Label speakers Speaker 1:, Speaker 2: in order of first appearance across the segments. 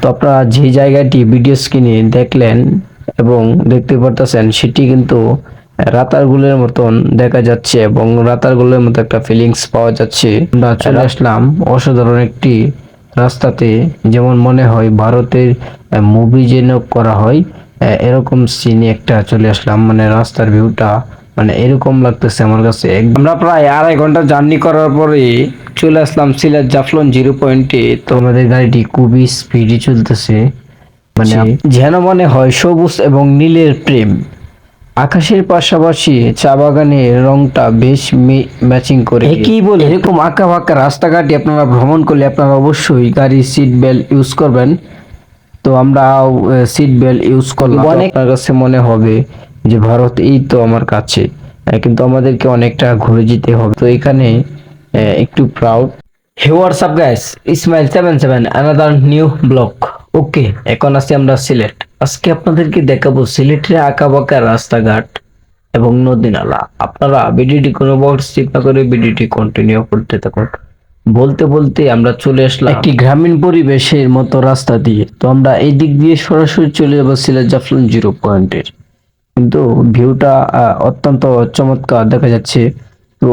Speaker 1: তো আপনারা যে জায়গাটি ভিডিও স্ক্রিনে দেখলেন এবং দেখতে পারতেছেন সেটি কিন্তু রাতারগুলের মতন দেখা যাচ্ছে এবং রাতারগুলের মতো একটা ফিলিংস পাওয়া যাচ্ছে। আমরা চলে আসলাম অসাধারণ একটি রাস্তাতে, যেমন মনে হয় ভারতের মুভি যেন করা হয় এরকম সিনে একটা চলে আসলাম। মানে রাস্তার ভিউটা মানে এরকম লাগতেছে আমার কাছে। আমরা প্রায় 2.5 ঘন্টা জার্নি করার পরে চলে আসলাম সিলেট জাফলং 0 পয়েন্টে। তো আমাদের গাড়িটি খুবই স্পিডে চলতেছে, মানে যেন মনে হয় সবুজ এবং নীলের প্রেম। আকাশের পাশাপাশি চা বাগানের রংটা বেশ ম্যাচিং করে। কি বলে এরকম আঁকা বাঁকা রাস্তাঘাটে আপনারা ভ্রমণ করলে আপনারা অবশ্যই গাড়ির সিট বেল্ট ইউজ করবেন। তো আমরা সিট বেল্ট ইউজ করলাম। আপনার কাছে মনে হবে যে ভারত এই তো আমার কাছে, কিন্তু আমাদেরকে অনেকটা ঘুরে যেতে হবে। তো এখানে একটু proud. Hey what's up guys, Ismail 77 another new blog. Okay, এখন আছি আমরা সিলেট। আজকে আপনাদেরকে দেখাবো সিলেটের আঁকাবাঁকা রাস্তাঘাট এবং নদী নালা। আপনারা ভিডিওটি কোনো স্কিপ না করে ভিডিওটি কন্টিনিউ করতে থাকুন। বলতে বলতে আমরা চলে আসলাম একটি গ্রামীণ পরিবেশের মতো রাস্তা দিয়ে। তো আমরা এই দিক দিয়ে সরাসরি চলে যাবো সিলেট জাফলং 0 পয়েন্টের। কিন্তু ভিউটা অত্যন্ত চমৎকার দেখা যাচ্ছে। তো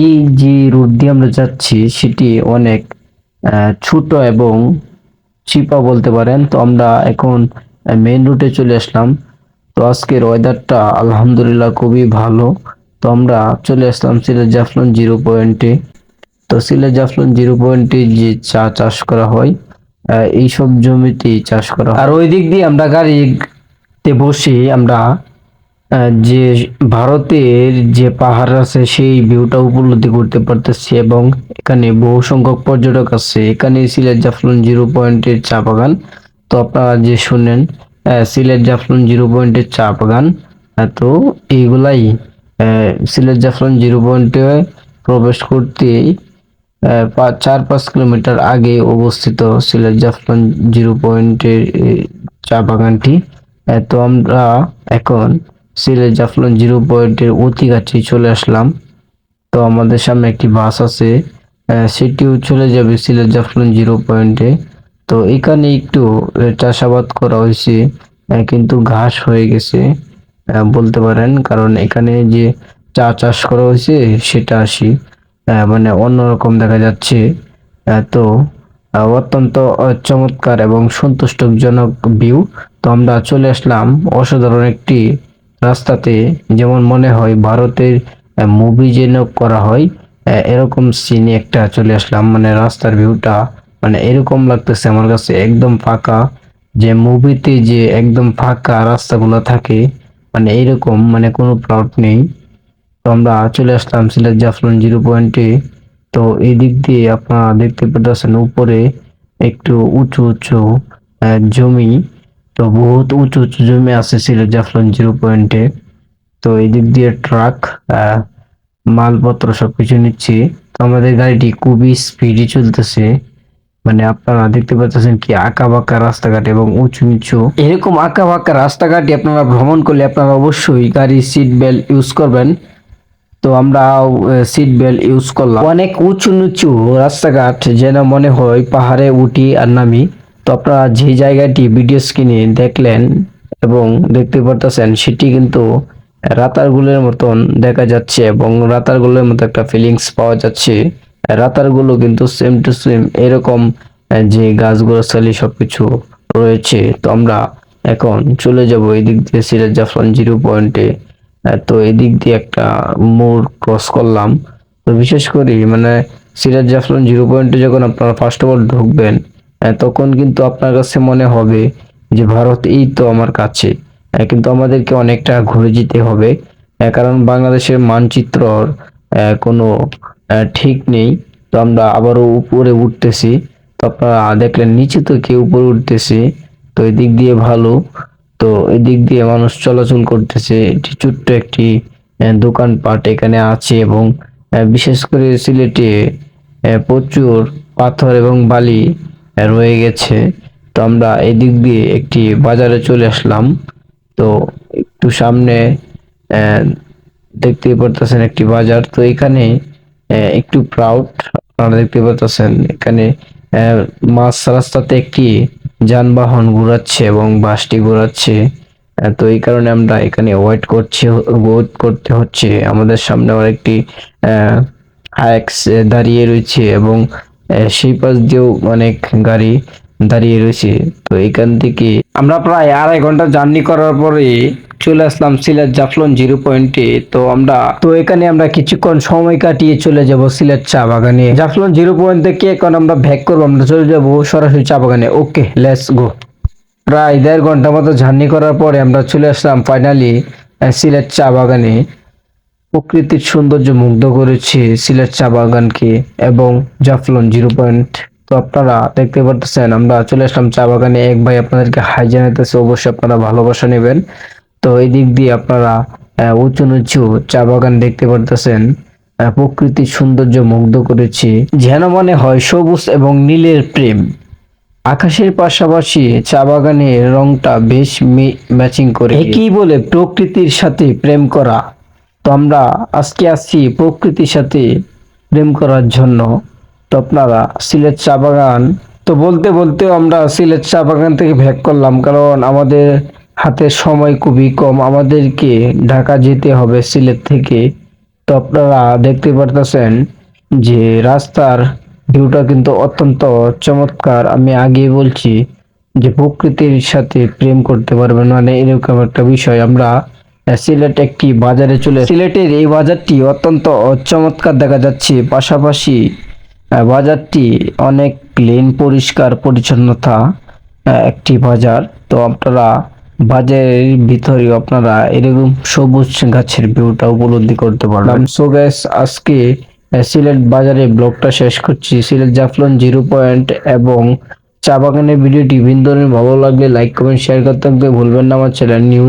Speaker 1: এই যে রুট দিয়ে আমরা যাচ্ছি সেটি অনেক ছোট এবং চিপা বলতে পারেন। তো আমরা এখন মেইন রুটে চলে আসলাম। তো আজকের ওয়েদারটা আলহামদুলিল্লাহ খুবই ভালো। তো আমরা চলে আসলাম সিলেট জাফলং 0 পয়েন্টে। তো সিলেট জাফলং 0 পয়েন্টে যে চা চাষ করা হয় এইসব জমিতেই চাষ করা হয়। আর ওই দিক দিয়ে আমরা গাড়িতে বসে আমরা যে ভারতের যে পাহাড় আছে সেই ভিউটা উপলব্ধি করতে পারতেছি এবং এখানে বহু সংখ্যক পর্যটক আছে। এখানে সিলেট জাফলং 0 পয়েন্টের চা বাগান। তো আপনারা যে শুনেন সিলেট জাফলং 0 পয়েন্টের চা বাগান। তো এইগুলাই সিলেট জাফলং 0 পয়েন্টে প্রবেশ করতেই 4-5 কিলোমিটার আগে অবস্থিত সিলেট জাফলং 0 পয়েন্টের চা বাগানটি। তো আমরা এখন সিলেট জাফলং 0 পয়েন্টের অতি কাছে চলে আসলাম। তো আমাদের সামনে একটি বাস আছে, সেটিও চলে যাবে সিলেট জাফলং 0 পয়েন্টে। তো এখানে একটু চাষাবাদ করা হয়েছে, কিন্তু ঘাস হয়ে গেছে বলতে পারেন, কারণ এখানে যে চা চাষ করা হয়েছে সেটা মানে অন্যরকম দেখা যাচ্ছে। তো অত্যন্ত চমৎকার এবং সন্তুষ্টজনক ভিউ। তো আমরা চলে আসলাম অসাধারণ একটি রাস্তাতে, যেমন মনে হয় ভারতের মুভি যেন করা হয় এরকম সিনে একটা চলে আসলাম। মানে রাস্তার ভিউটা মানে এরকম লাগতেছে আমার কাছে, একদম ফাঁকা, যে মুভিতে যে একদম ফাঁকা রাস্তাগুলো থাকে মানে এইরকম, মানে কোনো প্লট নেই। তো আমরা চলে আসলাম সিলেট জাফলং 0 পয়েন্টে। তো এই দিক দিয়ে আপনারা দেখতে পাচ্ছেন উপরে একটু উঁচু উঁচু জমি। তো বহুত উঁচু উঁচু জমি আছে সিলেট জাফলং 0 পয়েন্টে। তো এই দিক দিয়ে ট্রাক মালপত্র সবকিছু নিচ্ছে। তো আমাদের গাড়িটি খুবই স্পিডে চলতেছে, মানে আপনারা দেখতে পাচ্ছেন কি আঁকা বাঁকা রাস্তাঘাট এবং উঁচু নিচু। এরকম আঁকা বাঁকা রাস্তাঘাটে আপনারা ভ্রমণ করলে আপনারা অবশ্যই গাড়ির সিট বেল্ট ইউজ করবেন। তো আমরা সিট বেল্ট ইউজ করলাম। অনেক উঁচু নিচু রাস্তাঘাট, যেন মনে হয় পাহাড়ে উঠি আর নামি। তো আপনারা যে জায়গাটি ভিডিও স্ক্রিনে দেখলেন এবং দেখতে পারতেছেন সেটি কিন্তু রাতারগুলের মতন দেখা যাচ্ছে এবং রাতারগুলের মতো একটা ফিলিংস পাওয়া যাচ্ছে। রাতারগুলো কিন্তু সেম টু সেম এরকম যে গাছগুলো সালি সবকিছু রয়েছে। তো আমরা এখন চলে যাব এদিক দিয়ে সিরাজ জাফলং 0 পয়েন্টে। তো এদিক দিয়ে একটা মোড় ক্রস করলাম। তো বিশেষ করে মানে সিরাজ জাফলং 0 পয়েন্টে যখন আপনারা ফার্স্ট অফ অল ঢুকবেন তখন কিন্তু আপনার কাছে মনে হবে যে ভারত এই তো আমার কাছে, কিন্তু আমাদেরকে অনেকটা ঘুরে যেতে হবে, কারণ বাংলাদেশের মানচিত্রর কোনো ঠিক নেই। তো আমরা আবারও উপরে উঠতেছি। তো আপনারা দেখলেন নিচে তো কেউ উপরে উঠতেছে। তো এদিক দিয়ে ভালো। তো এদিক দিয়ে মানুষ চলাচল করতেছে। এটি ছোট্ট একটি দোকানপাট এখানে আছে এবং বিশেষ করে সিলেটে প্রচুর পাথর এবং বালি রয়ে গেছে। তো আমরা এদিক দিয়ে একটি বাজারে চলে আসলাম। তো একটু সামনে আহ, দেখতেই পারতেছেন একটি বাজার। তো এখানে একটু প্রাউড, আপনারা দেখতে পারতেছেন এখানে মাছ রাস্তাতে একটি যানবাহন ঘোরাচ্ছে এবং বাসটি ঘোরাচ্ছে। তো এই কারণে আমরা এখানে ওয়েট করতে হচ্ছে। আমাদের সামনে আরেকটি হায়াক্স দাঁড়িয়ে রয়েছে এবং সেই পাশ দিয়েও অনেক গাড়ি দাঁড়িয়ে রয়েছে। তো এখান থেকে আমরা প্রায় 2.5 ঘন্টা জার্নি করার পরে চলে আসলাম সিলেট জাফলং 0 পয়েন্টে। তো এখানে আমরা কিছুক্ষণ সময় কাটিয়ে চলে যাব সিলেট চা বাগানে। জাফলং 0 পয়েন্ট থেকে এখন আমরা ব্যাক করবো, আমরা চলে যাব সরাসরি চা বাগানে। ওকে, লেটস গো। প্রায় 1.5 ঘন্টা মতো জার্নি করার পরে আমরা চলে আসলাম ফাইনালি সিলেট চা বাগানে। প্রকৃতির সৌন্দর্য মুগ্ধ করেছে সিলেট চা বাগানকে এবং জাফলং 0 পয়েন্ট। তো আপনারা দেখতে পারতেছেন আমরা চলে আসলাম চা বাগানে। এক ভাই আপনাদেরকে হাই জানাইতেছে, অবশ্যই আপনারা ভালোবাসা নেবেন। তো এই দিক দিয়ে আপনারা উঁচু নিচু চা বাগান দেখতে পারতেছেন। প্রকৃতির সৌন্দর্য মুগ্ধ করেছে, যেন মনে হয় সবুজ এবং নীলের প্রেম। আকাশের পাশাপাশি চা বাগানের রংটা বেশ ম্যাচিং করে। কি বলে প্রকৃতির সাথে প্রেম করা। তো আমরা আজকে আসছি প্রকৃতির সাথে প্রেম করার জন্য। তো আপনারা সিলেট চা বাগান, তো বলতে বলতেও আমরা সিলেট চা বাগান থেকে ব্যাক করলাম, কারণ আমাদের হাতে সময় খুবই কম, আমাদেরকে ঢাকা যেতে হবে সিলেট থেকে। তো আপনারা দেখতে পারতেছেন যে রাস্তার ভিউটা কিন্তু অত্যন্ত চমৎকার। আমি আগেই বলছি যে প্রকৃতির সাথে প্রেম করতে পারবেন, মানে এরকম একটা বিষয়। আমরা সিলেটের এই বাজারটি অত্যন্ত চমৎকার দেখা যাচ্ছে। পাশাপাশি বাজারটি অনেক ক্লিন, পরিষ্কার পরিচ্ছন্নতা একটি বাজার। তো আপনারা বাজারের ভিতরে আপনারা এরকম সবুজ গাছের ভিউটা উপলব্ধি করতে পারবেন। সো গাইস, আজকে সিলেট বাজারে ব্লগটা শেষ করছি। সিলেট জাফলং 0 পয়েন্ট এবং চা বাগানের ভিডিওটি বিন্দুর ভালো লাগলে লাইক কমেন্ট শেয়ার করতে ভুলবেন না। আমার চ্যানেল নিউ